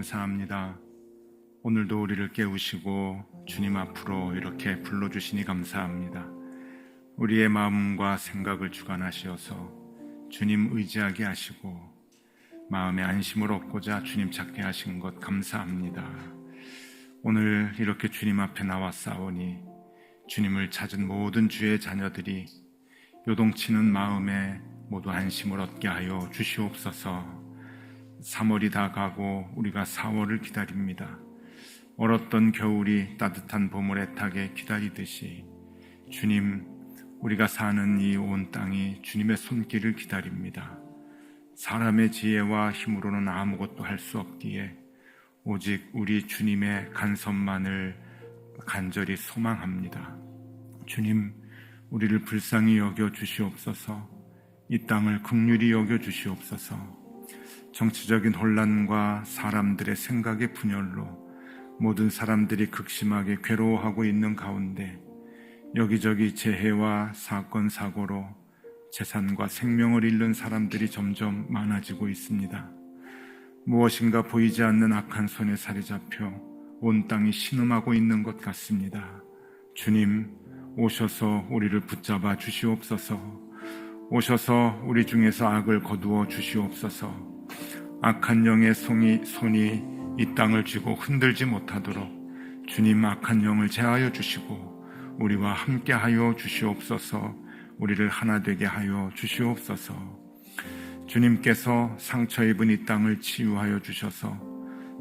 감사합니다. 오늘도 우리를 깨우시고 주님 앞으로 이렇게 불러주시니 감사합니다. 우리의 마음과 생각을 주관하시어서 주님 의지하게 하시고 마음에 안심을 얻고자 주님 찾게 하신 것 감사합니다. 오늘 이렇게 주님 앞에 나왔사오니 주님을 찾은 모든 주의 자녀들이 요동치는 마음에 모두 안심을 얻게 하여 주시옵소서. 3월이 다 가고 우리가 4월을 기다립니다. 얼었던 겨울이 따뜻한 봄을 애타게 기다리듯이 주님, 우리가 사는 이 온 땅이 주님의 손길을 기다립니다. 사람의 지혜와 힘으로는 아무것도 할 수 없기에 오직 우리 주님의 간섭만을 간절히 소망합니다. 주님, 우리를 불쌍히 여겨 주시옵소서. 이 땅을 긍휼히 여겨 주시옵소서. 정치적인 혼란과 사람들의 생각의 분열로 모든 사람들이 극심하게 괴로워하고 있는 가운데 여기저기 재해와 사건 사고로 재산과 생명을 잃는 사람들이 점점 많아지고 있습니다. 무엇인가 보이지 않는 악한 손에 살이 잡혀 온 땅이 신음하고 있는 것 같습니다. 주님, 오셔서 우리를 붙잡아 주시옵소서. 오셔서 우리 중에서 악을 거두어 주시옵소서. 악한 영의 손이 이 땅을 쥐고 흔들지 못하도록 주님 악한 영을 제하여 주시고 우리와 함께하여 주시옵소서. 우리를 하나 되게 하여 주시옵소서. 주님께서 상처 입은 이 땅을 치유하여 주셔서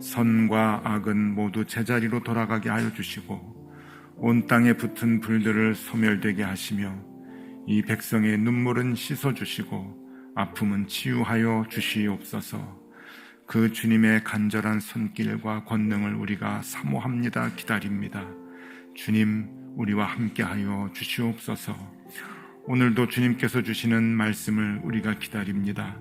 선과 악은 모두 제자리로 돌아가게 하여 주시고 온 땅에 붙은 불들을 소멸되게 하시며 이 백성의 눈물은 씻어주시고 아픔은 치유하여 주시옵소서. 그 주님의 간절한 손길과 권능을 우리가 사모합니다. 기다립니다. 주님, 우리와 함께하여 주시옵소서. 오늘도 주님께서 주시는 말씀을 우리가 기다립니다.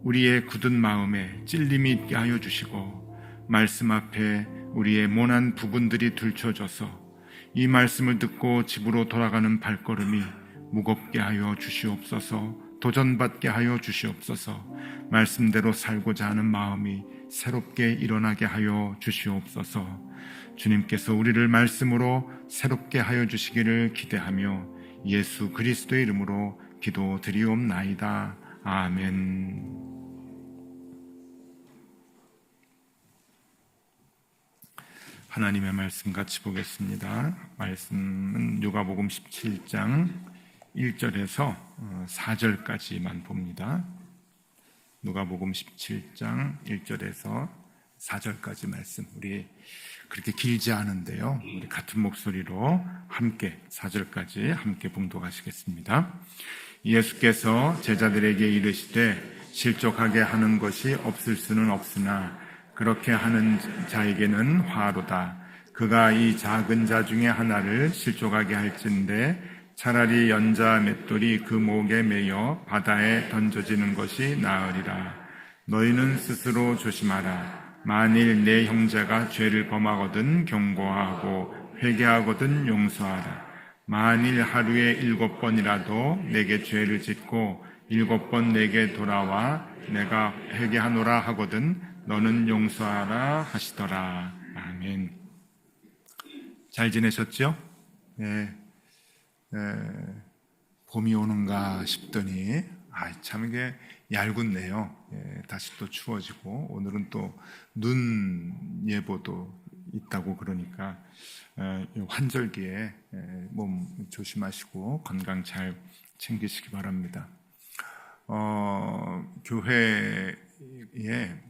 우리의 굳은 마음에 찔림이 있게 하여 주시고 말씀 앞에 우리의 모난 부분들이 들춰져서 이 말씀을 듣고 집으로 돌아가는 발걸음이 무겁게 하여 주시옵소서. 도전받게 하여 주시옵소서. 말씀대로 살고자 하는 마음이 새롭게 일어나게 하여 주시옵소서. 주님께서 우리를 말씀으로 새롭게 하여 주시기를 기대하며 예수 그리스도의 이름으로 기도드리옵나이다. 아멘. 하나님의 말씀 같이 보겠습니다. 말씀은 누가복음 17장 1절에서 4절까지만 봅니다. 누가복음 17장 1절에서 4절까지 말씀, 우리 그렇게 길지 않은데요, 우리 같은 목소리로 함께 4절까지 함께 봉독하시겠습니다. 예수께서 제자들에게 이르시되 실족하게 하는 것이 없을 수는 없으나 그렇게 하는 자에게는 화로다. 그가 이 작은 자 중에 하나를 실족하게 할진대 차라리 연자 맷돌이 그 목에 매여 바다에 던져지는 것이 나으리라. 너희는 스스로 조심하라. 만일 내 형제가 죄를 범하거든 경고하고 회개하거든 용서하라. 만일 하루에 7번이라도 내게 죄를 짓고 7번 내게 돌아와 내가 회개하노라 하거든 너는 용서하라 하시더라. 아멘. 잘 지내셨죠? 네. 봄이 오는가 싶더니 참 이게 얇군네요. 다시 또 추워지고 오늘은 또 눈 예보도 있다고 그러니까 환절기에 몸 조심하시고 건강 잘 챙기시기 바랍니다. 교회에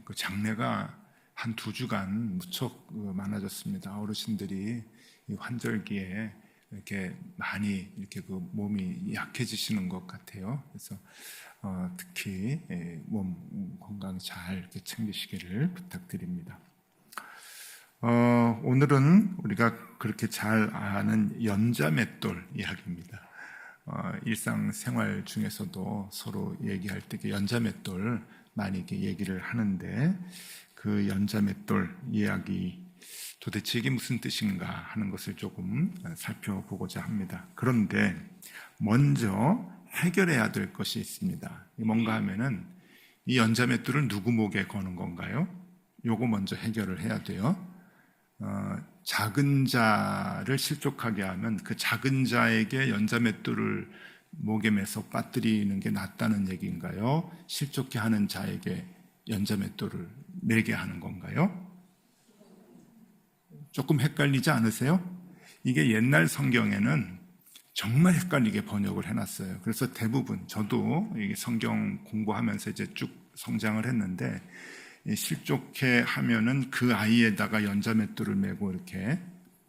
그 장례가 한 2주간 무척 많아졌습니다. 어르신들이 이 환절기에 이렇게 많이 이렇게 그 몸이 약해지시는 것 같아요. 그래서 특히 몸 건강 잘 이렇게 챙기시기를 부탁드립니다. 오늘은 우리가 그렇게 잘 아는 연자맷돌 이야기입니다. 일상생활 중에서도 서로 얘기할 때 연자맷돌 많이 이렇게 얘기를 하는데 그 연자맷돌 이야기 도대체 이게 무슨 뜻인가 하는 것을 조금 살펴보고자 합니다. 그런데 먼저 해결해야 될 것이 있습니다. 뭔가 하면은 이 연자맷돌을 누구 목에 거는 건가요? 요거 먼저 해결을 해야 돼요. 작은 자를 실족하게 하면 그 작은 자에게 연자맷돌을 목에 매서 빠뜨리는 게 낫다는 얘기인가요? 실족해 하는 자에게 연자맷돌을 매게 하는 건가요? 조금 헷갈리지 않으세요? 이게 옛날 성경에는 정말 헷갈리게 번역을 해놨어요. 그래서 대부분 저도 성경 공부하면서 이제 쭉 성장을 했는데 실족해 하면은 그 아이에다가 연자맷돌을 메고 이렇게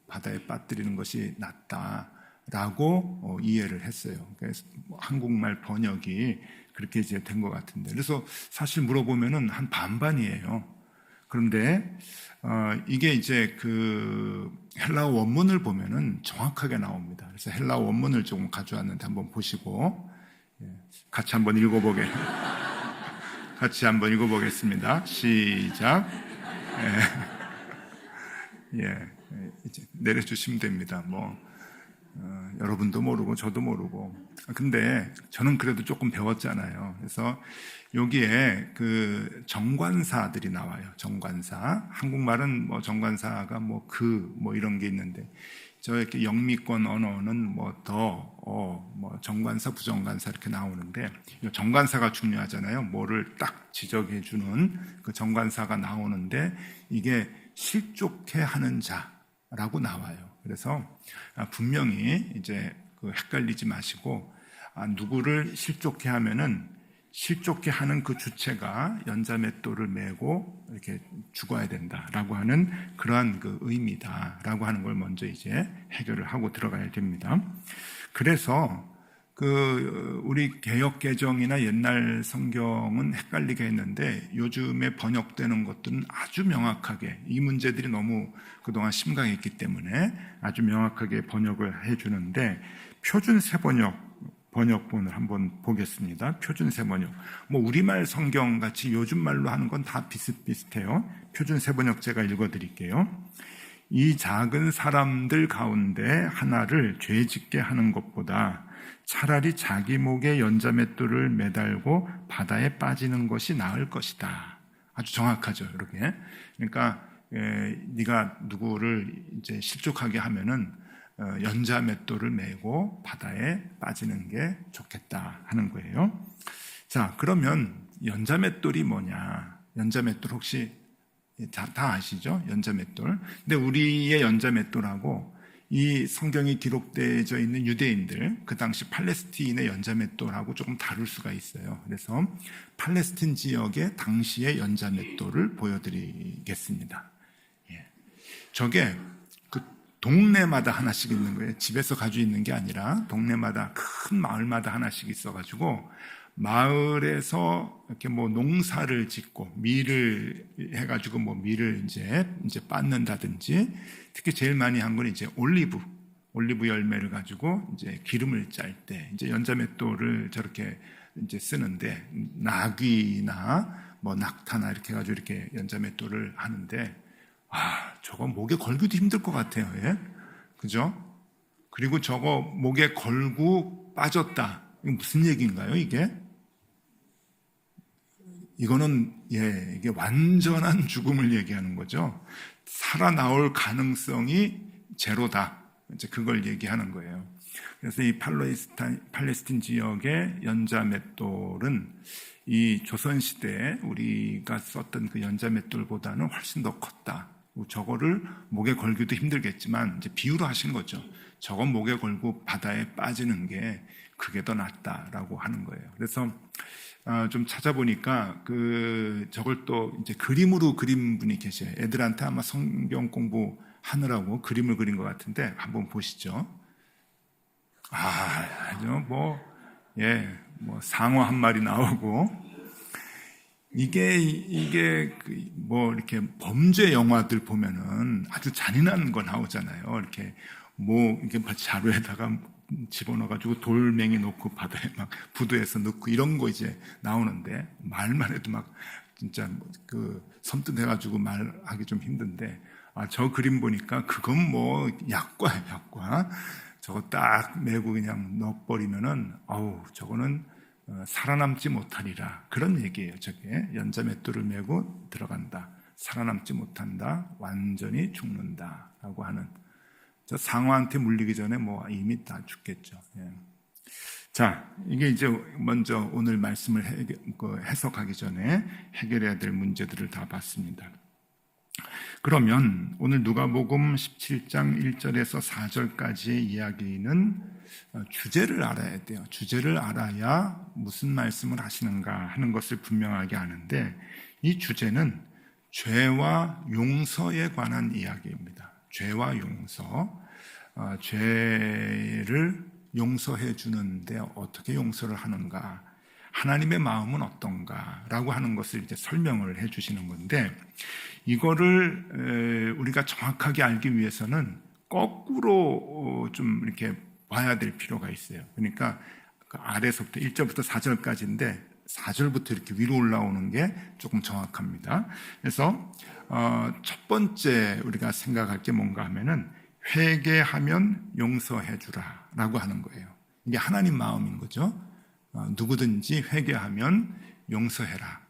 바다에 빠뜨리는 것이 낫다라고 이해를 했어요. 그래서 한국말 번역이 그렇게 이제 된 것 같은데, 그래서 사실 물어보면은 한 반반이에요. 그런데 이게 이제 그 헬라어 원문을 보면은 정확하게 나옵니다. 그래서 헬라어 원문을 조금 가져왔는데 한번 보시고 같이 한번 읽어보겠습니다. 시작. 이제 내려주시면 됩니다. 여러분도 모르고 저도 모르고. 근데 저는 그래도 조금 배웠잖아요. 그래서 여기에 그 정관사들이 나와요. 정관사. 한국말은 정관사가 이런 게 있는데, 이렇게 영미권 언어는 정관사, 부정관사 이렇게 나오는데, 정관사가 중요하잖아요. 뭐를 딱 지적해주는 그 정관사가 나오는데, 이게 실족해 하는 자라고 나와요. 그래서 분명히 이제 헷갈리지 마시고, 누구를 실족해 하면은 실족해 하는 그 주체가 연자맷돌을 메고 이렇게 죽어야 된다라고 하는 그러한 그 의미다라고 하는 걸 먼저 이제 해결을 하고 들어가야 됩니다. 그래서 우리 개역 개정이나 옛날 성경은 헷갈리게 했는데, 요즘에 번역되는 것들은 아주 명확하게, 이 문제들이 너무 그동안 심각했기 때문에 아주 명확하게 번역을 해주는데, 표준 번역본을 한번 보겠습니다. 표준 세번역. 우리말 성경 같이 요즘 말로 하는 건 다 비슷비슷해요. 표준 세번역 제가 읽어드릴게요. 이 작은 사람들 가운데 하나를 죄짓게 하는 것보다 차라리 자기 목에 연자맷돌을 매달고 바다에 빠지는 것이 나을 것이다. 아주 정확하죠, 이렇게. 그러니까 네가 누구를 이제 실족하게 하면은 연자맷돌을 메고 바다에 빠지는 게 좋겠다 하는 거예요. 자, 그러면 연자맷돌이 뭐냐? 연자맷돌 혹시 다 아시죠? 연자맷돌. 근데 우리의 연자맷돌하고 이 성경이 기록되어 있는 유대인들, 그 당시 팔레스틴의 연자맷돌하고 조금 다를 수가 있어요. 그래서 팔레스틴 지역의 당시의 연자맷돌을 보여드리겠습니다. 저게 동네마다 하나씩 있는 거예요. 집에서 가지고 있는 게 아니라 동네마다, 큰 마을마다 하나씩 있어가지고, 마을에서 이렇게 농사를 짓고 밀을 해가지고 밀을 이제 빻는다든지, 특히 제일 많이 한 건 이제 올리브 열매를 가지고 이제 기름을 짤 때 이제 연자맷돌을 저렇게 이제 쓰는데, 낙이나 낙타나 이렇게 해가지고 이렇게 연자맷돌을 하는데, 저거 목에 걸기도 힘들 것 같아요. 예? 그죠? 그리고 저거 목에 걸고 빠졌다. 이게 무슨 얘기인가요, 이게? 이거는, 이게 완전한 죽음을 얘기하는 거죠. 살아나올 가능성이 제로다. 이제 그걸 얘기하는 거예요. 그래서 이 팔레스틴 지역의 연자맷돌은 이 조선시대에 우리가 썼던 그 연자맷돌보다는 훨씬 더 컸다. 저거를 목에 걸기도 힘들겠지만 이제 비유로 하신 거죠. 저거 목에 걸고 바다에 빠지는 게 그게 더 낫다라고 하는 거예요. 그래서 좀 찾아보니까 저걸 또 이제 그림으로 그린 분이 계셔요. 애들한테 아마 성경 공부 하느라고 그림을 그린 것 같은데 한번 보시죠. 아주 상어 한 마리 나오고, 이게 이렇게 범죄 영화들 보면은 아주 잔인한 거 나오잖아요. 이렇게 자루에다가 집어넣어가지고 돌멩이 놓고 바다에 부두에서 넣고 이런 거 이제 나오는데, 말만 해도 진짜 섬뜩해가지고 말하기 좀 힘든데, 저 그림 보니까 그건 약과예요, 약과. 저거 딱 메고 그냥 넣어버리면은, 저거는 살아남지 못하리라. 그런 얘기예요. 저게 연자맷돌을 메고 들어간다. 살아남지 못한다. 완전히 죽는다. 라고 하는, 저 상어한테 물리기 전에 뭐 이미 다 죽겠죠. 예. 자, 이게 이제 먼저 오늘 말씀을 해석하기 전에 해결해야 될 문제들을 다 봤습니다. 그러면 오늘 누가복음 17장 1절에서 4절까지의 이야기는 주제를 알아야 돼요. 주제를 알아야 무슨 말씀을 하시는가 하는 것을 분명하게 아는데, 이 주제는 죄와 용서에 관한 이야기입니다. 죄와 용서, 죄를 용서해 주는데 어떻게 용서를 하는가, 하나님의 마음은 어떤가 라고 하는 것을 이제 설명을 해 주시는 건데, 이거를 우리가 정확하게 알기 위해서는 거꾸로 좀 이렇게 봐야 될 필요가 있어요. 그러니까 그 아래서부터 1절부터 4절까지인데 4절부터 이렇게 위로 올라오는 게 조금 정확합니다. 그래서 첫 번째 우리가 생각할 게 뭔가 하면은 회개하면 용서해 주라 라고 하는 거예요. 이게 하나님 마음인 거죠. 누구든지 회개하면 용서해라.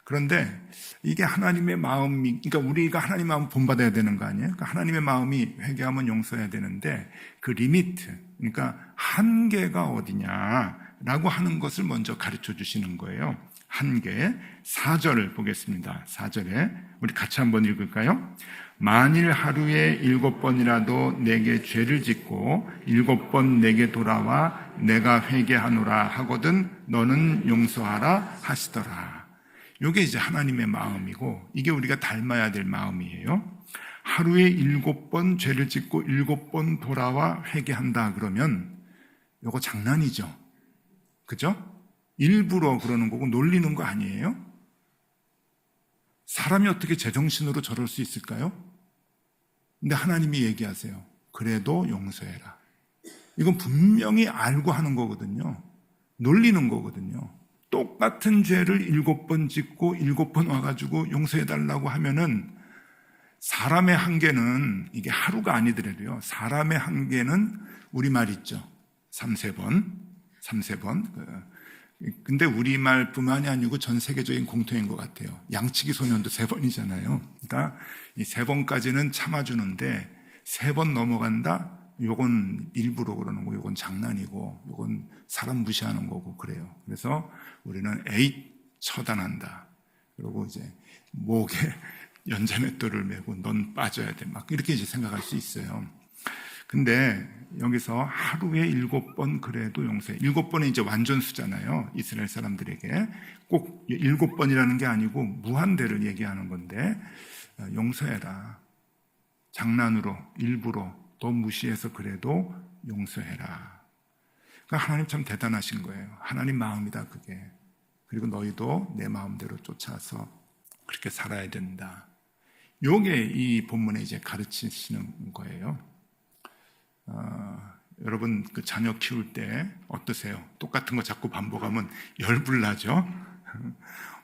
그런데 이게 하나님의 마음이, 그러니까 우리가 하나님 마음 본받아야 되는 거 아니에요? 그러니까 하나님의 마음이 회개하면 용서해야 되는데 그 리미트, 그러니까 한계가 어디냐라고 하는 것을 먼저 가르쳐 주시는 거예요. 한계. 4절을 보겠습니다. 4절에 우리 같이 한번 읽을까요? 만일 하루에 7번이라도 내게 죄를 짓고 7번 내게 돌아와 내가 회개하노라 하거든 너는 용서하라 하시더라. 이게 이제 하나님의 마음이고, 이게 우리가 닮아야 될 마음이에요. 하루에 7번 죄를 짓고 7번 돌아와 회개한다 그러면 이거 장난이죠. 그죠? 일부러 그러는 거고 놀리는 거 아니에요? 사람이 어떻게 제정신으로 저럴 수 있을까요? 근데 하나님이 얘기하세요. 그래도 용서해라. 이건 분명히 알고 하는 거거든요. 놀리는 거거든요. 똑같은 죄를 7번 짓고 7번 와가지고 용서해달라고 하면은, 사람의 한계는 이게 하루가 아니더라도요, 사람의 한계는 우리말 있죠. 3세 번. 근데 우리말뿐만이 아니고 전 세계적인 공통인 것 같아요. 양치기 소년도 3번이잖아요. 그러니까 이 3번까지는 참아주는데 3번 넘어간다? 요건 일부러 그러는 거고, 요건 장난이고, 요건 사람 무시하는 거고 그래요. 그래서 우리는 에잇 처단한다. 그리고 이제 목에 연자맷돌을 메고 넌 빠져야 돼. 막 이렇게 이제 생각할 수 있어요. 근데 여기서 하루에 7번 그래도 용서해. 7번은 이제 완전수잖아요. 이스라엘 사람들에게. 꼭 7번이라는 게 아니고 무한대를 얘기하는 건데, 용서해라. 장난으로, 일부러, 또 무시해서 그래도 용서해라. 그러니까 하나님 참 대단하신 거예요. 하나님 마음이다, 그게. 그리고 너희도 내 마음대로 쫓아서 그렇게 살아야 된다. 요게 이 본문에 이제 가르치시는 거예요. 여러분 그 자녀 키울 때 어떠세요? 똑같은 거 자꾸 반복하면 열불나죠?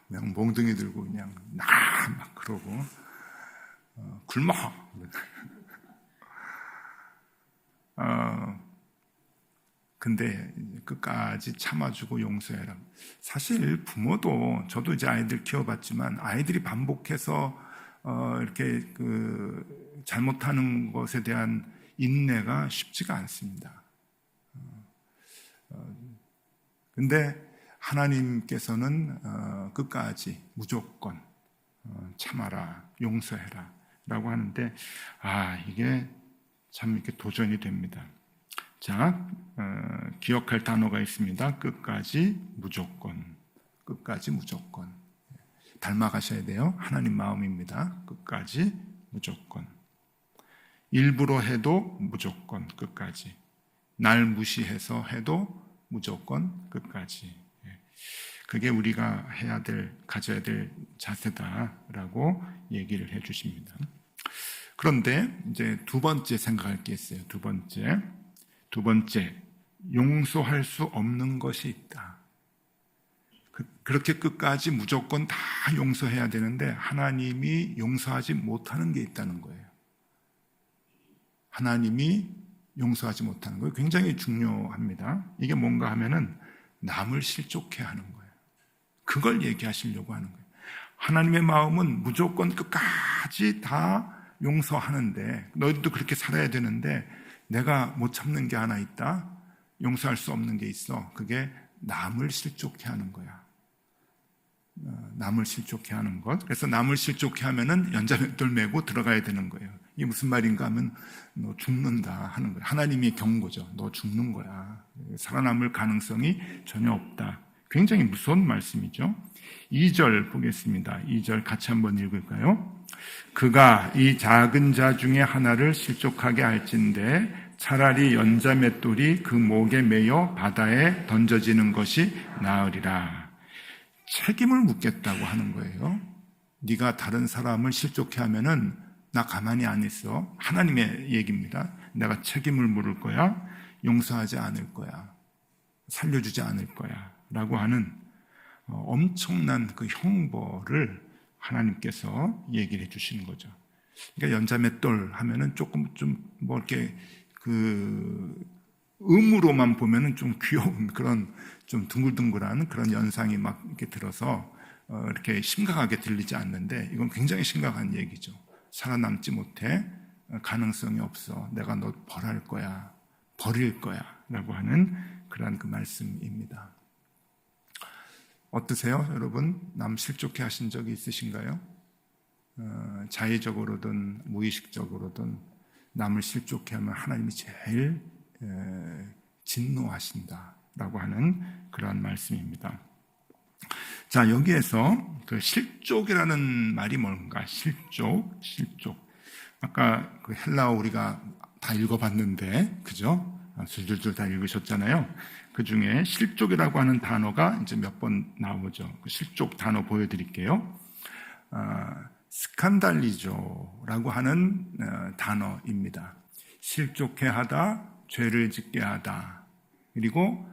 그냥 몽둥이 들고 그냥 막 그러고 굶어. 근데 끝까지 참아주고 용서해라. 사실 부모도, 저도 이제 아이들 키워봤지만 아이들이 반복해서 이렇게 그 잘못하는 것에 대한 인내가 쉽지가 않습니다. 근데 하나님께서는 끝까지 무조건 참아라, 용서해라 라고 하는데, 이게 참 이렇게 도전이 됩니다. 자, 기억할 단어가 있습니다. 끝까지 무조건. 끝까지 무조건. 닮아가셔야 돼요. 하나님 마음입니다. 끝까지 무조건. 일부러 해도 무조건 끝까지. 날 무시해서 해도 무조건 끝까지. 그게 우리가 해야 될, 가져야 될 자세다라고 얘기를 해 주십니다. 그런데 이제 두 번째 생각할 게 있어요. 두 번째, 용서할 수 없는 것이 있다. 그렇게 끝까지 무조건 다 용서해야 되는데 하나님이 용서하지 못하는 게 있다는 거예요. 하나님이 용서하지 못하는 거예요. 굉장히 중요합니다. 이게 뭔가 하면은 남을 실족해 하는 거예요. 그걸 얘기하시려고 하는 거예요. 하나님의 마음은 무조건 끝까지 다 용서하는데, 너희들도 그렇게 살아야 되는데 내가 못 참는 게 하나 있다. 용서할 수 없는 게 있어. 그게 남을 실족해 하는 거야. 남을 실족해 하는 것. 그래서 남을 실족해 하면은 연자맷돌 메고 들어가야 되는 거예요. 이게 무슨 말인가 하면 너 죽는다 하는 거예요. 하나님이 경고죠. 너 죽는 거야. 살아남을 가능성이 전혀 없다. 굉장히 무서운 말씀이죠. 2절 보겠습니다. 2절 같이 한번 읽을까요? 그가 이 작은 자 중에 하나를 실족하게 할진대 차라리 연자맷돌이 그 목에 매여 바다에 던져지는 것이 나으리라. 책임을 묻겠다고 하는 거예요. 네가 다른 사람을 실족해 하면은 나 가만히 안 있어. 하나님의 얘기입니다. 내가 책임을 물을 거야. 용서하지 않을 거야. 살려주지 않을 거야. 라고 하는 엄청난 그 형벌을 하나님께서 얘기를 해주시는 거죠. 그러니까 연자맷돌 하면은 조금 좀 뭐 이렇게 그 음으로만 보면은 좀 귀여운 그런 좀 둥글둥글한 그런 연상이 막 이렇게 들어서 이렇게 심각하게 들리지 않는데 이건 굉장히 심각한 얘기죠. 살아남지 못해. 가능성이 없어. 내가 너 벌할 거야. 버릴 거야. 라고 하는 그러한 그 말씀입니다. 어떠세요, 여러분? 남 실족해 하신 적이 있으신가요? 자의적으로든 무의식적으로든 남을 실족해 하면 하나님이 제일 진노하신다라고 하는 그러한 말씀입니다. 자, 여기에서 그 실족이라는 말이 뭔가? 실족. 아까 그 헬라어 우리가 다 읽어봤는데, 그죠? 줄줄줄 다 읽으셨잖아요. 그 중에 실족이라고 하는 단어가 이제 몇 번 나오죠. 그 실족 단어 보여드릴게요. 스칸달리조라고 하는 단어입니다. 실족해 하다, 죄를 짓게 하다. 그리고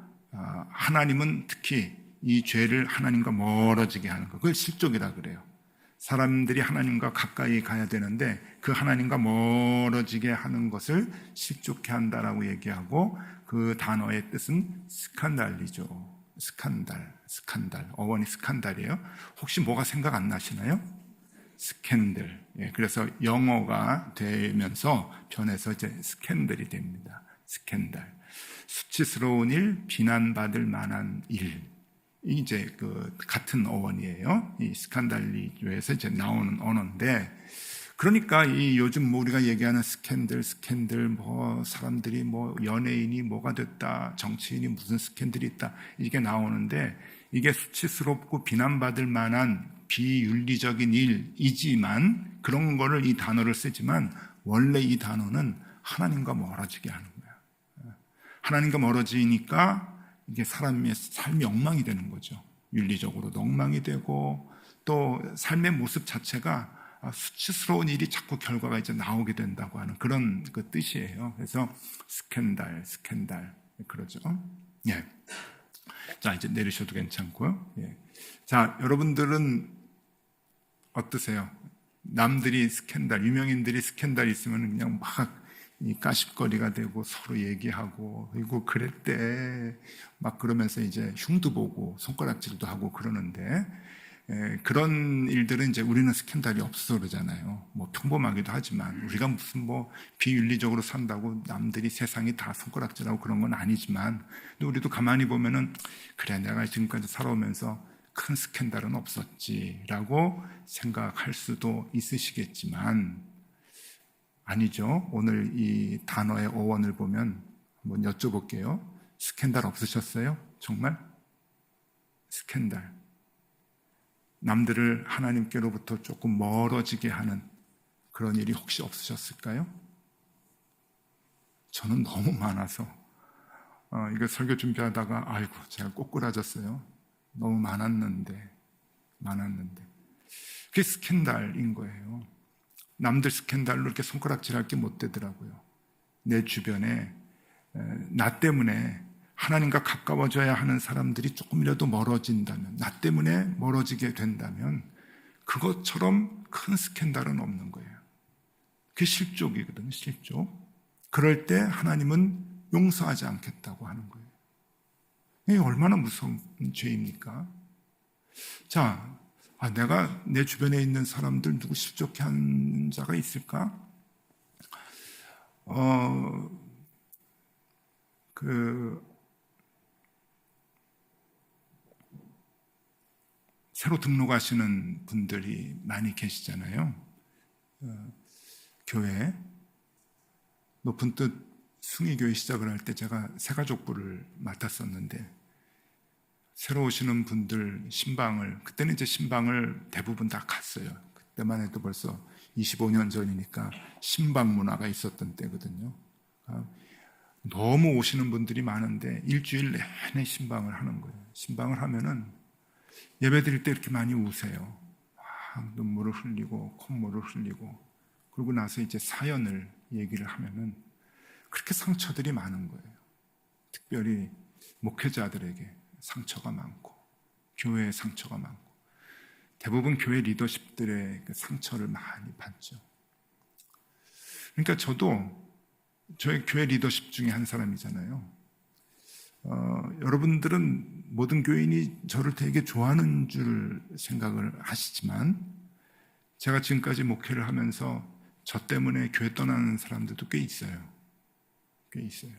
하나님은 특히 이 죄를 하나님과 멀어지게 하는 것. 그걸 실족이라 그래요. 사람들이 하나님과 가까이 가야 되는데 그 하나님과 멀어지게 하는 것을 실족해 한다라고 얘기하고 그 단어의 뜻은 스칸달리죠. 스칸달. 어원이 스칸달이에요. 혹시 뭐가 생각 안 나시나요? 스캔들. 예, 그래서 영어가 되면서 변해서 이제 스캔들이 됩니다. 스캔들. 수치스러운 일, 비난받을 만한 일. 이제 그 같은 어원이에요. 이 스칸달리조에서 이제 나오는 언어인데, 그러니까 이 요즘 뭐 우리가 얘기하는 스캔들, 뭐 사람들이 뭐 연예인이 뭐가 됐다, 정치인이 무슨 스캔들이 있다, 이게 나오는데 이게 수치스럽고 비난받을 만한 비윤리적인 일이지만 그런 거를 이 단어를 쓰지만 원래 이 단어는 하나님과 멀어지게 하는 거야. 하나님과 멀어지니까 이게 사람의 삶이 엉망이 되는 거죠. 윤리적으로도 엉망이 되고 또 삶의 모습 자체가 수치스러운 일이 자꾸 결과가 이제 나오게 된다고 하는 그런 그 뜻이에요. 그래서 스캔들 그러죠. 예. 자, 이제 내리셔도 괜찮고요. 예. 자, 여러분들은 어떠세요? 남들이 스캔들, 유명인들이 스캔들 있으면 그냥 막 이 가십거리가 되고 서로 얘기하고 그리고 그랬대 막 그러면서 이제 흉도 보고 손가락질도 하고 그러는데 그런 일들은 이제 우리는 스캔들이 없어서 그러잖아요. 뭐 평범하기도 하지만 우리가 무슨 뭐 비윤리적으로 산다고 남들이 세상이 다 손가락질하고 그런 건 아니지만 근데 우리도 가만히 보면은 그래 내가 지금까지 살아오면서 큰 스캔들은 없었지라고 생각할 수도 있으시겠지만 아니죠. 오늘 이 단어의 어원을 보면 한번 여쭤볼게요. 스캔들 없으셨어요? 정말? 스캔들. 남들을 하나님께로부터 조금 멀어지게 하는 그런 일이 혹시 없으셨을까요? 저는 너무 많아서 이거 설교 준비하다가 아이고 제가 꼬꾸라졌어요. 너무 많았는데 그게 스캔들인 거예요. 남들 스캔들로 이렇게 손가락질할 게 못 되더라고요. 내 주변에 나 때문에 하나님과 가까워져야 하는 사람들이 조금이라도 멀어진다면, 나 때문에 멀어지게 된다면 그것처럼 큰 스캔들은 없는 거예요. 그게 실족이거든요. 실족. 그럴 때 하나님은 용서하지 않겠다고 하는 거예요. 이게 얼마나 무서운 죄입니까? 자, 내가 내 주변에 있는 사람들 누구 실족해 한 자가 있을까? 새로 등록하시는 분들이 많이 계시잖아요. 교회 높은 뜻 숭의교회 시작을 할 때 제가 새가족부를 맡았었는데, 새로 오시는 분들 신방을, 그때는 이제 신방을 대부분 다 갔어요. 그때만 해도 벌써 25년 전이니까 신방 문화가 있었던 때거든요. 너무 오시는 분들이 많은데 일주일 내내 신방을 하는 거예요. 신방을 하면은 예배 드릴 때 이렇게 많이 우세요. 막 눈물을 흘리고 콧물을 흘리고, 그러고 나서 이제 사연을 얘기를 하면은 그렇게 상처들이 많은 거예요. 특별히 목회자들에게 상처가 많고, 교회에 상처가 많고, 대부분 교회 리더십들의 그 상처를 많이 받죠. 그러니까 저도 저희 교회 리더십 중에 한 사람이잖아요. 여러분들은 모든 교인이 저를 되게 좋아하는 줄 생각을 하시지만, 제가 지금까지 목회를 하면서 저 때문에 교회 떠나는 사람들도 꽤 있어요. 꽤 있어요.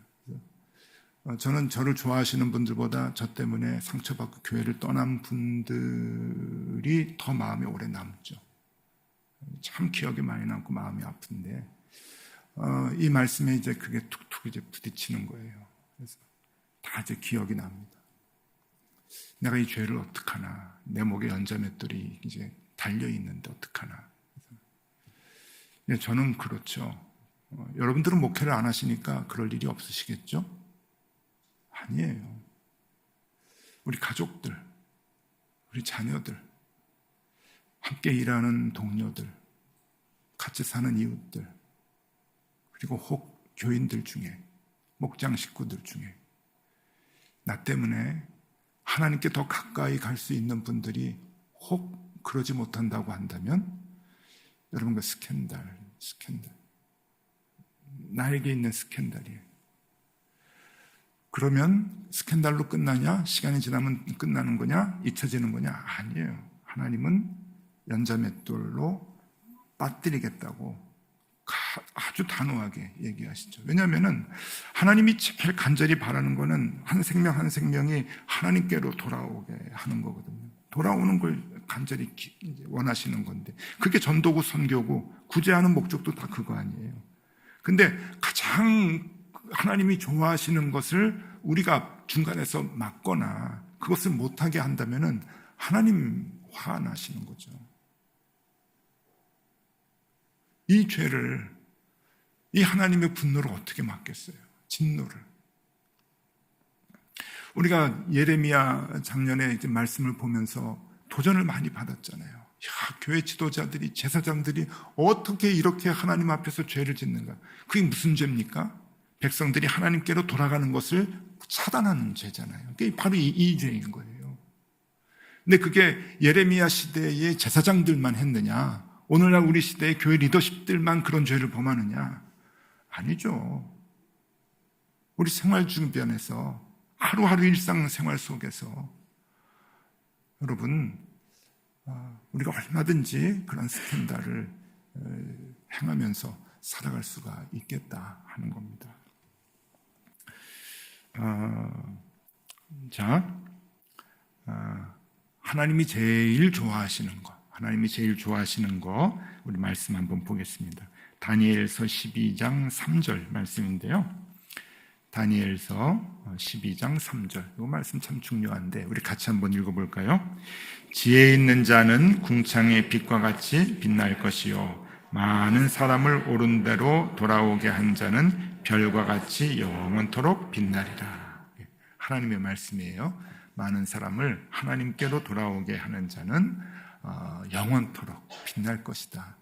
저는 저를 좋아하시는 분들보다 저 때문에 상처받고 교회를 떠난 분들이 더 마음에 오래 남죠. 참 기억에 많이 남고 마음이 아픈데, 이 말씀에 이제 그게 툭툭 이제 부딪히는 거예요. 그래서 다 이제 기억이 납니다. 내가 이 죄를 어떡하나, 내 목에 연자맷돌이 이제 달려있는데 어떡하나. 저는 그렇죠. 여러분들은 목회를 안 하시니까 그럴 일이 없으시겠죠? 아니에요. 우리 가족들, 우리 자녀들, 함께 일하는 동료들, 같이 사는 이웃들, 그리고 혹 교인들 중에, 목장 식구들 중에 나 때문에 하나님께 더 가까이 갈 수 있는 분들이 혹 그러지 못한다고 한다면, 여러분 그 스캔들, 나에게 있는 스캔들이에요. 그러면 스캔들로 끝나냐? 시간이 지나면 끝나는 거냐? 잊혀지는 거냐? 아니에요. 하나님은 연자맷돌로 빠뜨리겠다고 아주 단호하게 얘기하시죠. 왜냐하면 하나님이 제일 간절히 바라는 거는 한 생명 한 생명이 하나님께로 돌아오게 하는 거거든요. 돌아오는 걸 간절히 원하시는 건데, 그게 전도고 선교고 구제하는 목적도 다 그거 아니에요. 근데 가장 하나님이 좋아하시는 것을 우리가 중간에서 막거나 그것을 못하게 한다면 하나님 화나시는 거죠. 이 죄를, 이 하나님의 분노를 어떻게 막겠어요? 진노를. 우리가 예레미야 작년에 이제 말씀을 보면서 도전을 많이 받았잖아요. 교회 지도자들이, 제사장들이 어떻게 이렇게 하나님 앞에서 죄를 짓는가? 그게 무슨 죄입니까? 백성들이 하나님께로 돌아가는 것을 차단하는 죄잖아요. 그게 바로 이 죄인 거예요. 근데 그게 예레미야 시대의 제사장들만 했느냐? 오늘날 우리 시대의 교회 리더십들만 그런 죄를 범하느냐? 아니죠. 우리 생활 주변에서, 하루하루 일상생활 속에서 여러분, 우리가 얼마든지 그런 스캔들을 행하면서 살아갈 수가 있겠다 하는 겁니다. 하나님이 제일 좋아하시는 거, 우리 말씀 한번 보겠습니다. 다니엘서 12장 3절 말씀인데요. 다니엘서 12장 3절, 이 말씀 참 중요한데 우리 같이 한번 읽어볼까요? 지혜 있는 자는 궁창의 빛과 같이 빛날 것이요, 많은 사람을 옳은 대로 돌아오게 한 자는 별과 같이 영원토록 빛나리라. 하나님의 말씀이에요. 많은 사람을 하나님께로 돌아오게 하는 자는 영원토록 빛날 것이다.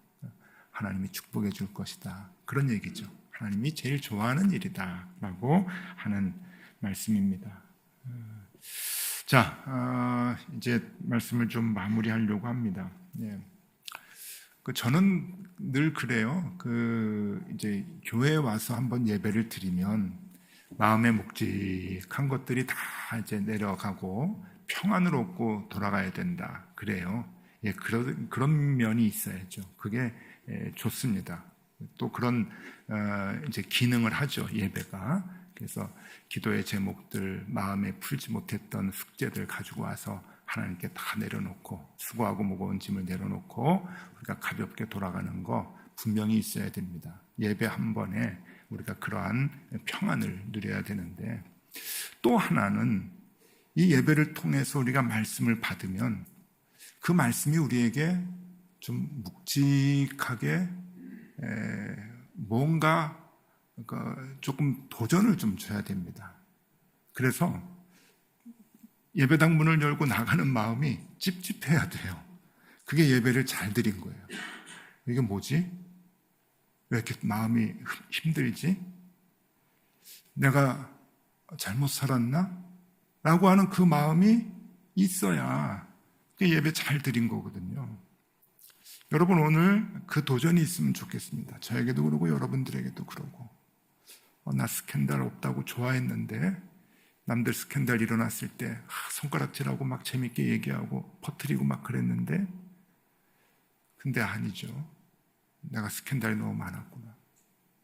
하나님이 축복해 줄 것이다. 그런 얘기죠. 하나님이 제일 좋아하는 일이다 라고 하는 말씀입니다. 자, 이제 말씀을 좀 마무리하려고 합니다. 저는 늘 그래요. 이제 교회에 와서 한번 예배를 드리면 마음의 묵직한 것들이 다 이제 내려가고 평안을 얻고 돌아가야 된다. 그래요. 예, 그런 면이 있어야죠. 그게 좋습니다. 또 그런 이제 기능을 하죠. 예배가. 그래서 기도의 제목들, 마음에 풀지 못했던 숙제들 가지고 와서 하나님께 다 내려놓고, 수고하고 무거운 짐을 내려놓고 우리가 가볍게 돌아가는 거 분명히 있어야 됩니다. 예배 한 번에 우리가 그러한 평안을 누려야 되는데, 또 하나는 이 예배를 통해서 우리가 말씀을 받으면 그 말씀이 우리에게 좀 묵직하게 뭔가 조금 도전을 좀 줘야 됩니다. 그래서 예배당 문을 열고 나가는 마음이 찝찝해야 돼요. 그게 예배를 잘 드린 거예요. 이게 뭐지? 왜 이렇게 마음이 힘들지? 내가 잘못 살았나? 라고 하는 그 마음이 있어야 그게 예배 잘 드린 거거든요. 여러분, 오늘 그 도전이 있으면 좋겠습니다. 저에게도 그러고 여러분들에게도 그러고. 나 스캔들 없다고 좋아했는데 남들 스캔들 일어났을 때 손가락질하고 막 재밌게 얘기하고 퍼뜨리고 막 그랬는데, 근데 아니죠. 내가 스캔들이 너무 많았구나.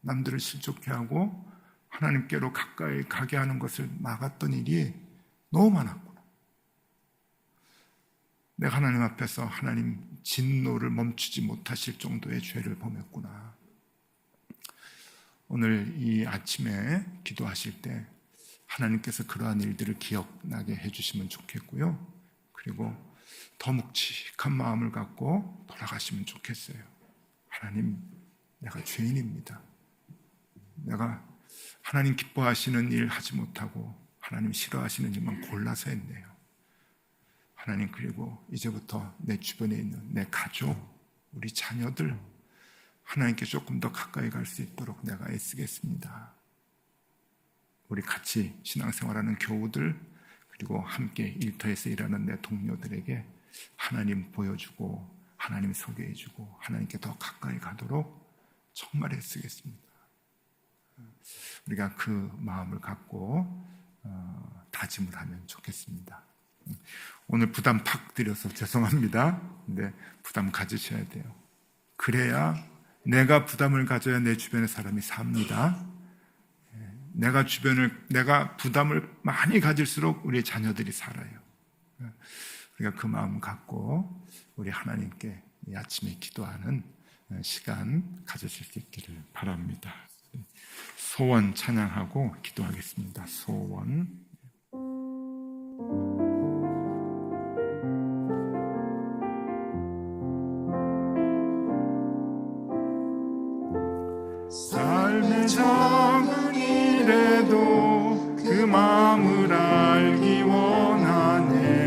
남들을 실족해 하고 하나님께로 가까이 가게 하는 것을 막았던 일이 너무 많았구나. 내가 하나님 앞에서 하나님 진노를 멈추지 못하실 정도의 죄를 범했구나. 오늘 이 아침에 기도하실 때 하나님께서 그러한 일들을 기억나게 해주시면 좋겠고요. 그리고 더 묵직한 마음을 갖고 돌아가시면 좋겠어요. 하나님, 내가 죄인입니다. 내가 하나님 기뻐하시는 일 하지 못하고 하나님 싫어하시는 일만 골라서 했네요. 하나님, 그리고 이제부터 내 주변에 있는 내 가족, 우리 자녀들 하나님께 조금 더 가까이 갈 수 있도록 내가 애쓰겠습니다. 우리 같이 신앙생활하는 교우들, 그리고 함께 일터에서 일하는 내 동료들에게 하나님 보여주고 하나님 소개해주고 하나님께 더 가까이 가도록 정말 애쓰겠습니다. 우리가 그 마음을 갖고 다짐을 하면 좋겠습니다. 오늘 부담 팍 드려서 죄송합니다. 근데 부담 가지셔야 돼요. 그래야, 내가 부담을 가져야 내 주변의 사람이 삽니다. 내가 부담을 많이 가질수록 우리 자녀들이 살아요. 우리가 그 마음 갖고 우리 하나님께 이 아침에 기도하는 시간 가지실 수 있기를 바랍니다. 소원 찬양하고 기도하겠습니다. 소원. 삶의 작은 일에도 그 마음을 알기 원하네.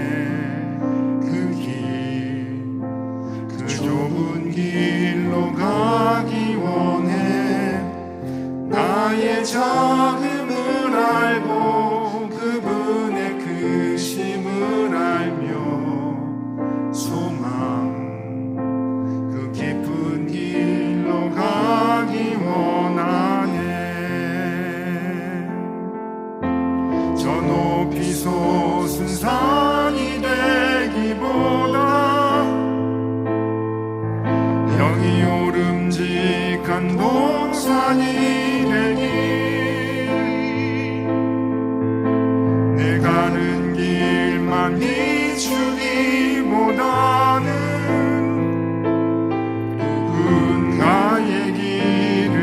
그 좁은 길로 가기 원해. 나의 작음을 알고 그분의 크심을 알며 소망, 그 깊은 길로 가기 원하네. 저 높이 솟은 산이 되기보다 영이 오름직한 동산이 되길. 내 가는 길만 비추기보다는 그분과의 길을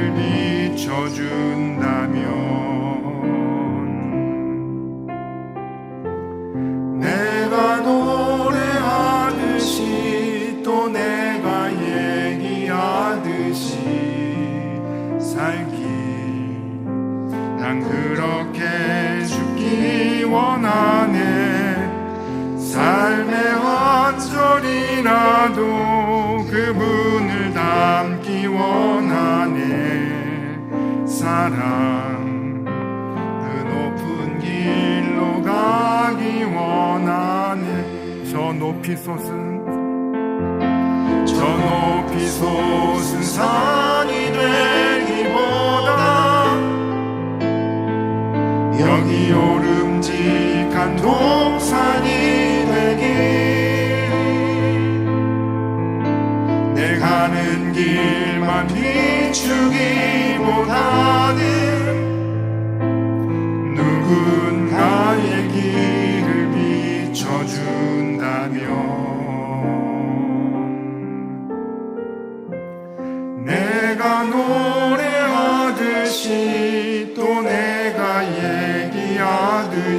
비춰준다면 내가 노래하듯이 또 내가 얘기하듯이 살기, 난 그렇게 죽기 원하네. 삶의 한 절이라도 그분을 담기 원하네. 사랑, 그 높은 길로 가기 원하네. 저 높이 솟은 산이 되기보다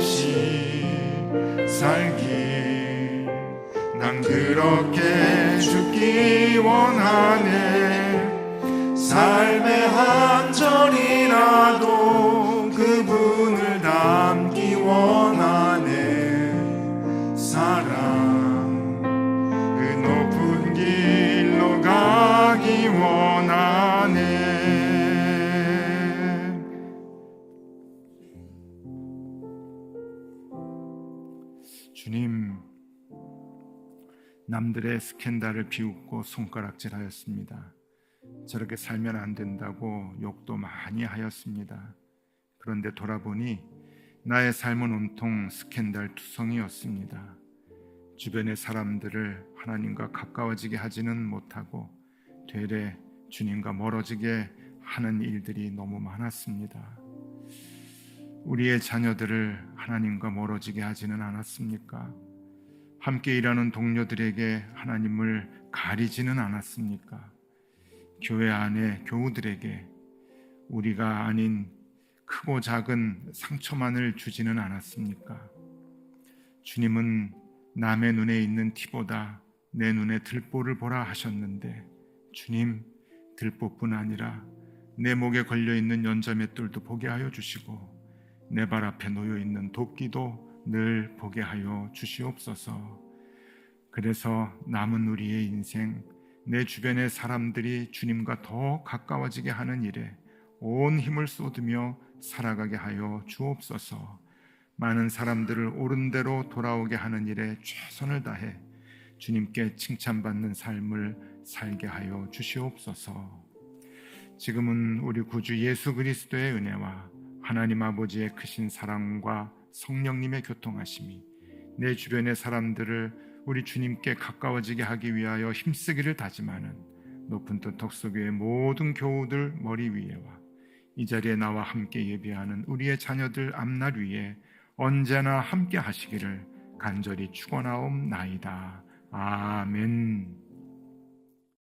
없이 살기 난 그렇게 죽기 원하네. 삶의 한 절이라도 그분을 닮기 원하네. 사랑 그 높은 길로 가기 원하네. 주님, 남들의 스캔들을 비웃고 손가락질하였습니다. 저렇게 살면 안 된다고 욕도 많이 하였습니다. 그런데 돌아보니 나의 삶은 온통 스캔들 투성이었습니다. 주변의 사람들을 하나님과 가까워지게 하지는 못하고 되레 주님과 멀어지게 하는 일들이 너무 많았습니다. 우리의 자녀들을 하나님과 멀어지게 하지는 않았습니까? 함께 일하는 동료들에게 하나님을 가리지는 않았습니까? 교회 안에 교우들에게 우리가 아닌 크고 작은 상처만을 주지는 않았습니까? 주님은 남의 눈에 있는 티보다 내 눈에 들보를 보라 하셨는데, 주님, 들보뿐 아니라 내 목에 걸려있는 연자맷돌도 보게 하여 주시고 내 발 앞에 놓여있는 도끼도 늘 보게 하여 주시옵소서. 그래서 남은 우리의 인생, 내 주변의 사람들이 주님과 더 가까워지게 하는 일에 온 힘을 쏟으며 살아가게 하여 주옵소서. 많은 사람들을 옳은 대로 돌아오게 하는 일에 최선을 다해 주님께 칭찬받는 삶을 살게 하여 주시옵소서. 지금은 우리 구주 예수 그리스도의 은혜와 하나님 아버지의 크신 사랑과 성령님의 교통하심이 내 주변의 사람들을 우리 주님께 가까워지게 하기 위하여 힘쓰기를 다짐하는 높은 뜻 덕소교회 모든 교우들 머리 위에와 이 자리에 나와 함께 예배하는 우리의 자녀들 앞날 위에 언제나 함께 하시기를 간절히 축원하옵나이다. 아멘.